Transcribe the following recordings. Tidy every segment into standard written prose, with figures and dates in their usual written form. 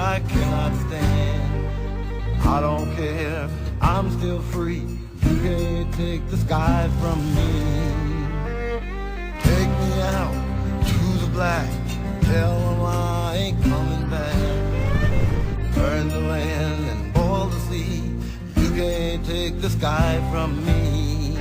I cannot stand. I don't care, I'm still free. You can't take the sky from me. Take me out to the black, tell them I ain't coming back. Burn the land and boil the sea. You can't take the sky from me.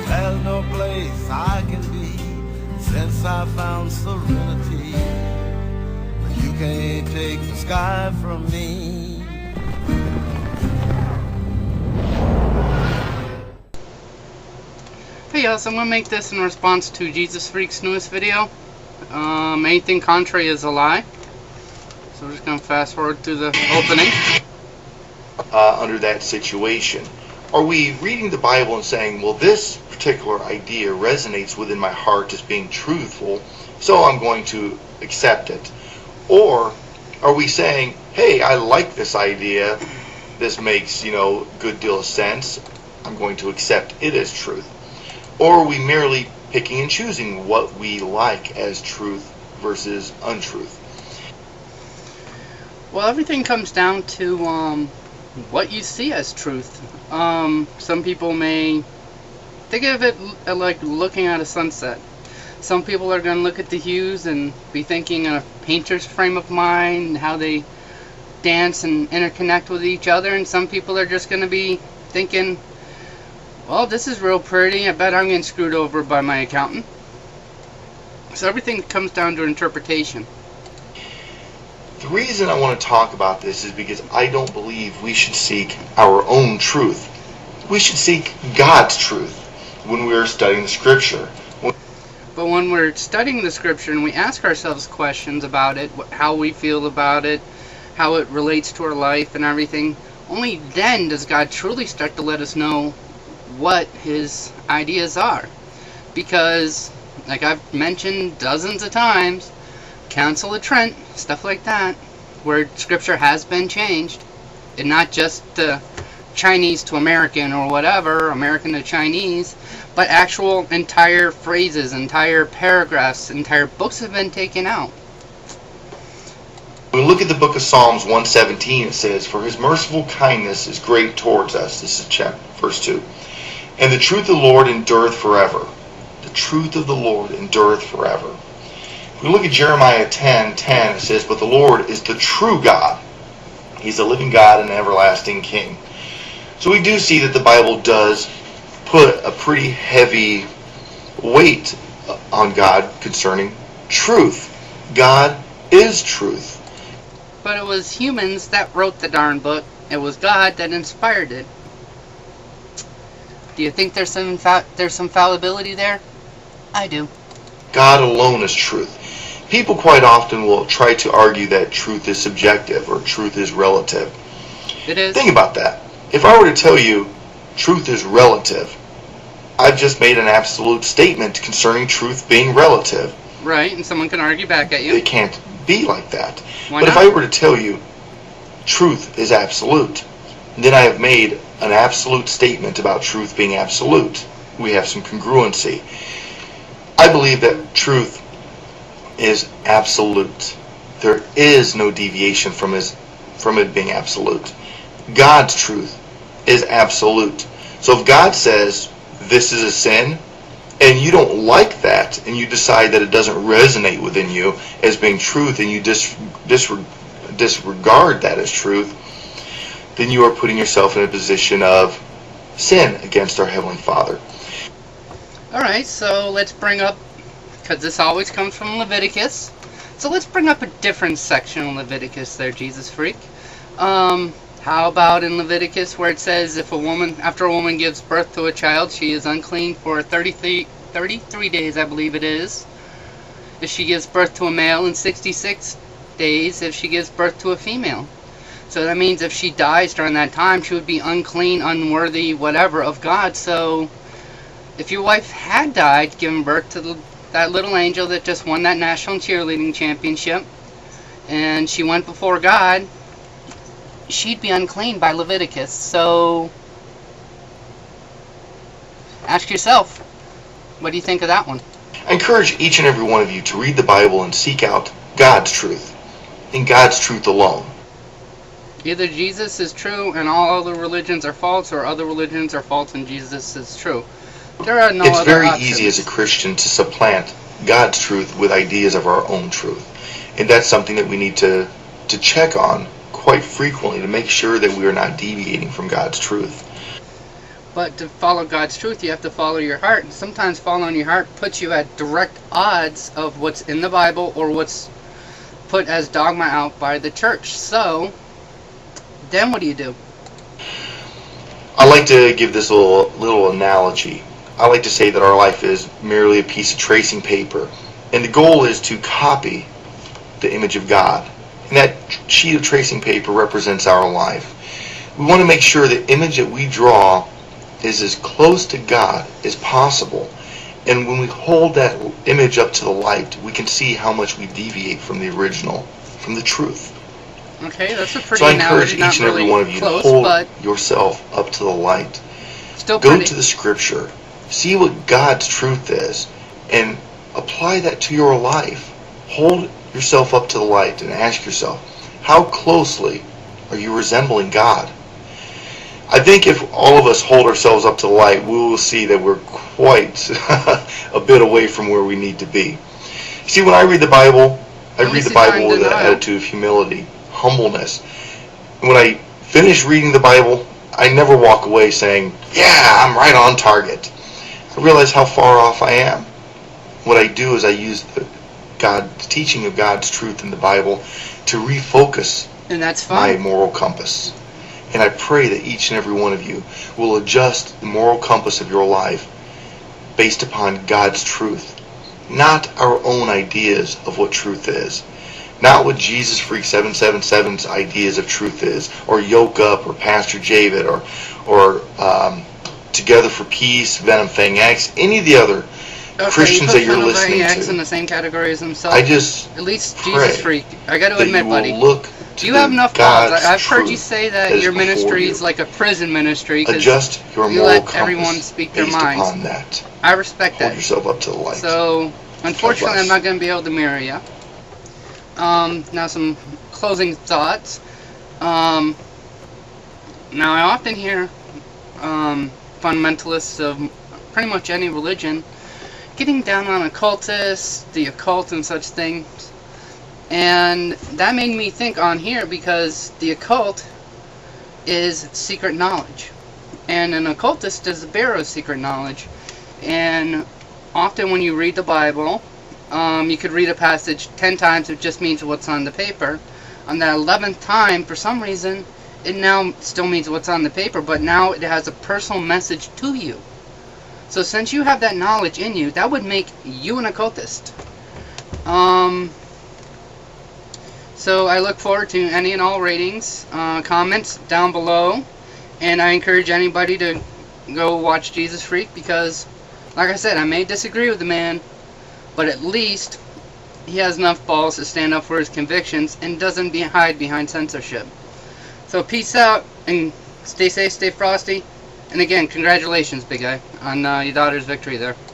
There's no place I can be since I found serenity. But you can't take the sky from me. Hey y'all, so I'm going to make this in response to Jesus Freak's newest video. Anything contrary is a lie. So we're just going to fast forward through the opening. Under that situation, are we reading the Bible and saying, well, this particular idea resonates within my heart as being truthful, so I'm going to accept it? Or are we saying, hey, I like this idea, this makes, good deal of sense, I'm going to accept it as truth? Or are we merely picking and choosing what we like as truth versus untruth? Well, everything comes down to what you see as truth. Some people may think of it like looking at a sunset. Some people are going to look at the hues and be thinking in a painter's frame of mind, how they dance and interconnect with each other, and some people are just going to be thinking, well, this is real pretty, I bet I'm getting screwed over by my accountant. So everything comes down to interpretation. The reason I want to talk about this is because I don't believe we should seek our own truth. We should seek God's truth when we are studying the Scripture. But when we're studying the Scripture and we ask ourselves questions about it, how we feel about it, how it relates to our life and everything, only then does God truly start to let us know what His ideas are. Because, like I've mentioned dozens of times, Council of Trent, stuff like that, where Scripture has been changed, and not just Chinese to American or whatever, American to Chinese, but actual entire phrases, entire paragraphs, entire books have been taken out. When we look at the book of Psalms 117, it says, "For His merciful kindness is great towards us." This is verse 2. "And the truth of the Lord endureth forever." The truth of the Lord endureth forever. If we look at Jeremiah 10:10, it says, "But the Lord is the true God. He's a living God and an everlasting King." So we do see that the Bible does put a pretty heavy weight on God concerning truth. God is truth. But it was humans that wrote the darn book. It was God that inspired it. Do you think there's some fallibility there? I do. God alone is truth. People quite often will try to argue that truth is subjective or truth is relative. It is. Think about that. If I were to tell you truth is relative, I've just made an absolute statement concerning truth being relative. Right, and someone can argue back at you. It can't be like that. Why but not? if I were to tell you truth is absolute, then I have made an absolute statement about truth being absolute. We have some congruency. I believe that truth is absolute. There is no deviation from it being absolute. God's truth is absolute. So if God says this is a sin, and you don't like that, and you decide that it doesn't resonate within you as being truth, and you disregard that as truth, then you are putting yourself in a position of sin against our Heavenly Father. Alright, so let's bring up, because this always comes from Leviticus, so let's bring up a different section in Leviticus there, Jesus Freak. How about in Leviticus where it says if after a woman gives birth to a child, she is unclean for 33 days, I believe it is. If she gives birth to a male, and 66 days if she gives birth to a female. So that means if she dies during that time, she would be unclean, unworthy, whatever, of God. So if your wife had died giving birth to that little angel that just won that national cheerleading championship, and she went before God, she'd be unclean by Leviticus. So ask yourself, what do you think of that one? I encourage each and every one of you to read the Bible and seek out God's truth, and God's truth alone. Either Jesus is true and all other religions are false, or other religions are false and Jesus is true. There are no It's other very options. easy as a Christian to supplant God's truth with ideas of our own truth. And that's something that we need to check on quite frequently to make sure that we are not deviating from God's truth. But to follow God's truth, you have to follow your heart. And sometimes following your heart puts you at direct odds of what's in the Bible or what's put as dogma out by the church. So, then what do you do? I like to give this little analogy. I like to say that our life is merely a piece of tracing paper, and the goal is to copy the image of God. And that sheet of tracing paper represents our life. We want to make sure the image that we draw is as close to God as possible. And when we hold that image up to the light, we can see how much we deviate from the original, from the truth. Okay, that's a pretty So I encourage analogy, each and every really one of you close, to hold but yourself up to the light. still Go pretty. to the Scripture. See what God's truth is, and apply that to your life. Hold yourself up to the light and ask yourself, how closely are you resembling God? I think if all of us hold ourselves up to the light, we will see that we're quite a bit away from where we need to be. See, when I read the Bible, I read the Bible with an attitude of humility, humbleness. And when I finish reading the Bible, I never walk away saying, yeah, I'm right on target. I realize how far off I am. What I do is I use the teaching of God's truth in the Bible to refocus And that's my fine. moral compass. And I pray that each and every one of you will adjust the moral compass of your life based upon God's truth, not our own ideas of what truth is, not what jeezuzfreek777's ideas of truth is, or Yoke Up, or Pastor Javid, or Together for Peace, Venom Fang X, any of the other Christians that you're listening X in to. the same category as himself. I just At least pray Jesus Freak. I got to that admit, you buddy. will look to You have enough balls. God's I've heard you truth say that that is your before ministry you. is like a prison ministry because Adjust your you moral let compass everyone speak their based minds. upon that. I respect Hold that. yourself up to the light. So, unfortunately, bless. I'm not going to be able to mirror you. Now some closing thoughts. Now I often hear fundamentalists of pretty much any religion getting down on occultists, the occult and such things. And that made me think on here because the occult is secret knowledge. And an occultist is the bearer of secret knowledge. And often when you read the Bible, you could read a passage 10 times, it just means what's on the paper. On that 11th time, for some reason, it now still means what's on the paper, but now it has a personal message to you. So since you have that knowledge in you, that would make you an occultist. So I look forward to any and all ratings, comments down below, and I encourage anybody to go watch Jesus Freak because, like I said, I may disagree with the man, but at least he has enough balls to stand up for his convictions and doesn't hide behind censorship. So peace out and stay safe, stay frosty. And again, congratulations, big guy, on your daughter's victory there.